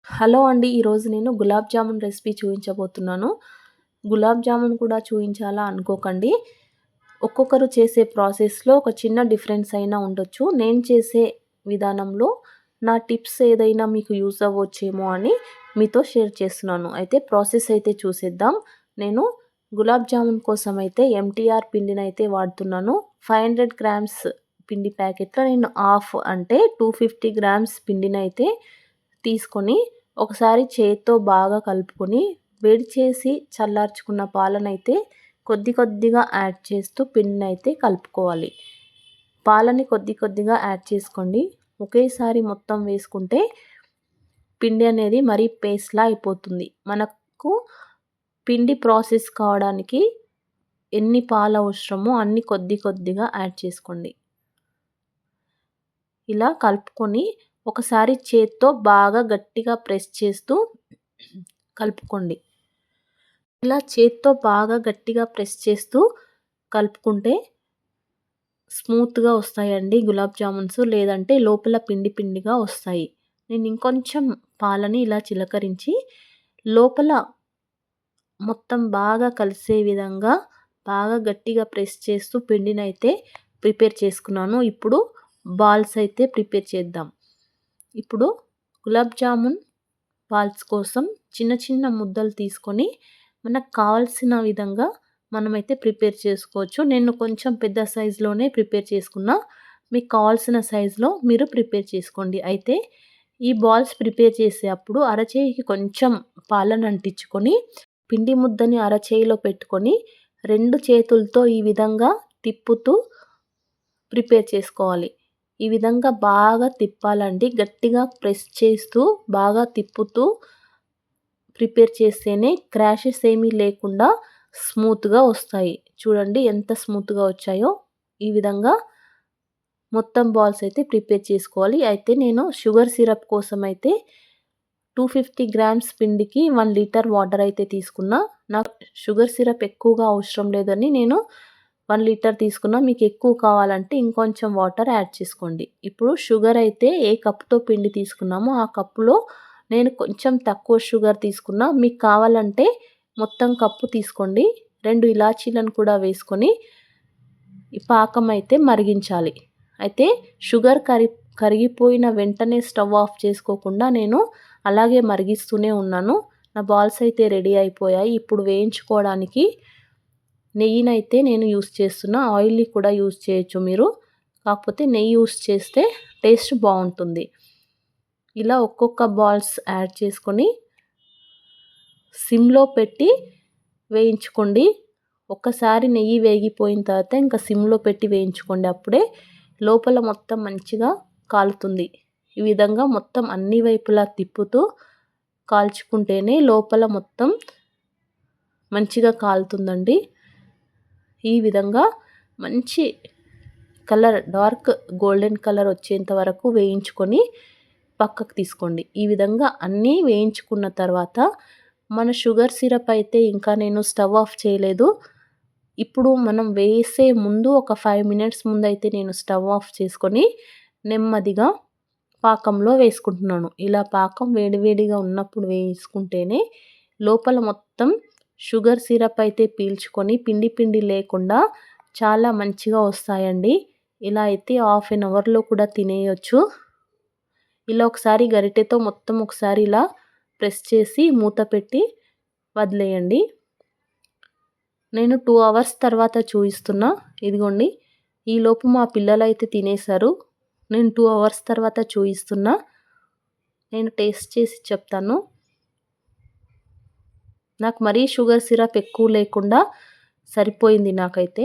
Hello అండి. ఈరోజు నేను గులాబ్ జామున్ రెసిపీ చూపించబోతున్నాను. గులాబ్ జామున్ కూడా చూయించాలా అనుకోకండి. ఒక్కొక్కరు చేసే ప్రాసెస్‌లో ఒక చిన్న డిఫరెన్స్ అయినా ఉండొచ్చు. నేను చేసే విధానంలో నా టిప్స్ ఏదైనా మీకు యూజ్ అవ్వచ్చేమో అని మీతో షేర్ చేస్తున్నాను. అయితే ప్రాసెస్ అయితే చూసేద్దాం. నేను గులాబ్ జామున్ కోసం అయితే ఎంటీఆర్ పిండినైతే వాడుతున్నాను. 500 గ్రామ్స్ పిండి ప్యాకెట్‌లో నేను హాఫ్ అంటే 250 గ్రామ్స్ పిండినైతే తీసుకొని ఒకసారి చేత్తో బాగా కలుపుకొని వేడి చేసి చల్లార్చుకున్న పాలనైతే కొద్ది కొద్దిగా యాడ్ చేస్తూ పిండినైతే కలుపుకోవాలి. పాలని కొద్ది కొద్దిగా యాడ్ చేసుకోండి. ఒకేసారి మొత్తం వేసుకుంటే పిండి అనేది మరీ పేస్ట్‌లా అయిపోతుంది. మనకు పిండి ప్రాసెస్ కావడానికి ఎన్ని పాలు అవసరమో అన్ని కొద్ది కొద్దిగా యాడ్ చేసుకోండి. ఇలా కలుపుకొని ఒకసారి చేత్తో బాగా గట్టిగా ప్రెస్ చేస్తూ కలుపుకోండి. ఇలా చేత్తో బాగా గట్టిగా ప్రెస్ చేస్తూ కలుపుకుంటే స్మూత్‌గా వస్తాయండి గులాబ్ జామున్స్. లేదంటే లోపల పిండి పిండిగా వస్తాయి. నేను ఇంకొంచెం పాలని ఇలా చిలకరించి లోపల మొత్తం బాగా కలిసే విధంగా బాగా గట్టిగా ప్రెస్ చేస్తూ పిండినైతే ప్రిపేర్ చేసుకున్నాను. ఇప్పుడు బాల్స్ అయితే ప్రిపేర్ చేద్దాం. ఇప్పుడు గులాబ్ జామున్ బాల్స్ కోసం చిన్న చిన్న ముద్దలు తీసుకొని మనకు కావాల్సిన విధంగా మనమైతే ప్రిపేర్ చేసుకోవచ్చు. నేను కొంచెం పెద్ద సైజులోనే ప్రిపేర్ చేసుకున్నా. మీకు కావాల్సిన సైజులో మీరు ప్రిపేర్ చేసుకోండి. అయితే ఈ బాల్స్ ప్రిపేర్ చేసేటప్పుడు అరచేయికి కొంచెం పాలను అంటించుకొని పిండి ముద్దని అరచేయిలో పెట్టుకొని 2 చేతులతో ఈ విధంగా తిప్పుతూ ప్రిపేర్ చేసుకోవాలి. ఈ విధంగా బాగా తిప్పాలండి. గట్టిగా ప్రెస్ చేస్తూ బాగా తిప్పుతూ ప్రిపేర్ చేస్తేనే క్రాషెస్ ఏమీ లేకుండా స్మూత్‌గా వస్తాయి. చూడండి ఎంత స్మూత్‌గా వచ్చాయో. ఈ విధంగా మొత్తం బాల్స్ అయితే ప్రిపేర్ చేసుకోవాలి. అయితే నేను షుగర్ సిరప్ కోసం అయితే 250 గ్రామ్స్ పిండికి 1 లీటర్ వాటర్ అయితే తీసుకున్నా. నాకు షుగర్ సిరప్ ఎక్కువగా అవసరం లేదని నేను 1 లీటర్ తీసుకున్నా. మీకు ఎక్కువ కావాలంటే ఇంకొంచెం వాటర్ యాడ్ చేసుకోండి. ఇప్పుడు షుగర్ అయితే ఏ కప్పుతో పిండి తీసుకున్నామో ఆ కప్పులో నేను కొంచెం తక్కువ షుగర్ తీసుకున్నా. మీకు కావాలంటే మొత్తం కప్పు తీసుకోండి. 2 ఇలాచీలను కూడా వేసుకొని ఈ పాకం అయితే మరిగించాలి. అయితే షుగర్ కరిగిపోయిన వెంటనే స్టవ్ ఆఫ్ చేసుకోకుండా నేను అలాగే మరిగిస్తూనే ఉన్నాను. నా బాల్స్ అయితే రెడీ అయిపోయాయి. ఇప్పుడు వేయించుకోవడానికి నెయ్యినైతే నేను యూస్ చేస్తున్నా. ఆయిల్‌ని కూడా యూస్ చేయొచ్చు మీరు. కాకపోతే నెయ్యి యూస్ చేస్తే టేస్ట్ బాగుంటుంది. ఇలా ఒక్కొక్క బాల్స్ యాడ్ చేసుకొని సిమ్‌లో పెట్టి వేయించుకోండి. ఒక్కసారి నెయ్యి వేగిపోయిన తర్వాత ఇంకా సిమ్‌లో పెట్టి వేయించుకోండి. అప్పుడే లోపల మొత్తం మంచిగా కాలుతుంది. ఈ విధంగా మొత్తం అన్ని వైపులా తిప్పుతూ కాల్చుకుంటేనే లోపల మొత్తం మంచిగా కాలుతుందండి. ఈ విధంగా మంచి కలర్ డార్క్ గోల్డెన్ కలర్ వచ్చేంత వరకు వేయించుకొని పక్కకు తీసుకోండి. ఈ విధంగా అన్నీ వేయించుకున్న తర్వాత మన షుగర్ సిరప్ అయితే ఇంకా నేను స్టవ్ ఆఫ్ చేయలేదు. ఇప్పుడు మనం వేసే ముందు ఒక 5 మినిట్స్ ముందైతే నేను స్టవ్ ఆఫ్ చేసుకొని నెమ్మదిగా పాకంలో వేసుకుంటున్నాను. ఇలా పాకం వేడివేడిగా ఉన్నప్పుడు వేసుకుంటేనే లోపల మొత్తం షుగర్ సిరప్ అయితే పీల్చుకొని పిండి పిండి లేకుండా చాలా మంచిగా వస్తాయండి. ఇలా అయితే హాఫ్ ఎన్ అవర్లో కూడా తినేయొచ్చు. ఇలా ఒకసారి గరిటెతో మొత్తం ఒకసారి ఇలా ప్రెస్ చేసి మూత పెట్టి వదిలేయండి. నేను 2 అవర్స్ తర్వాత చూపిస్తున్నా. ఇదిగోండి ఈలోపు మా పిల్లలైతే తినేశారు. నేను 2 అవర్స్ తర్వాత చూపిస్తున్నా. నేను టేస్ట్ చేసి చెప్తాను. నాకు మరీ షుగర్ సిరప్ ఎక్కువ లేకుండా సరిపోయింది నాకైతే.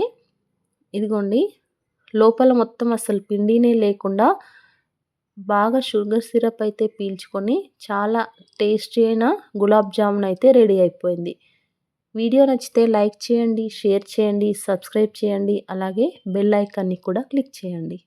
ఇదిగోండి లోపల మొత్తం అసలు పిండినే లేకుండా బాగా షుగర్ సిరప్ అయితే పీల్చుకొని చాలా టేస్టీ అయిన గులాబ్ జామున్ అయితే రెడీ అయిపోయింది. వీడియో నచ్చితే లైక్ చేయండి, షేర్ చేయండి, సబ్స్క్రైబ్ చేయండి. అలాగే బెల్ ఐకాన్ని కూడా క్లిక్ చేయండి.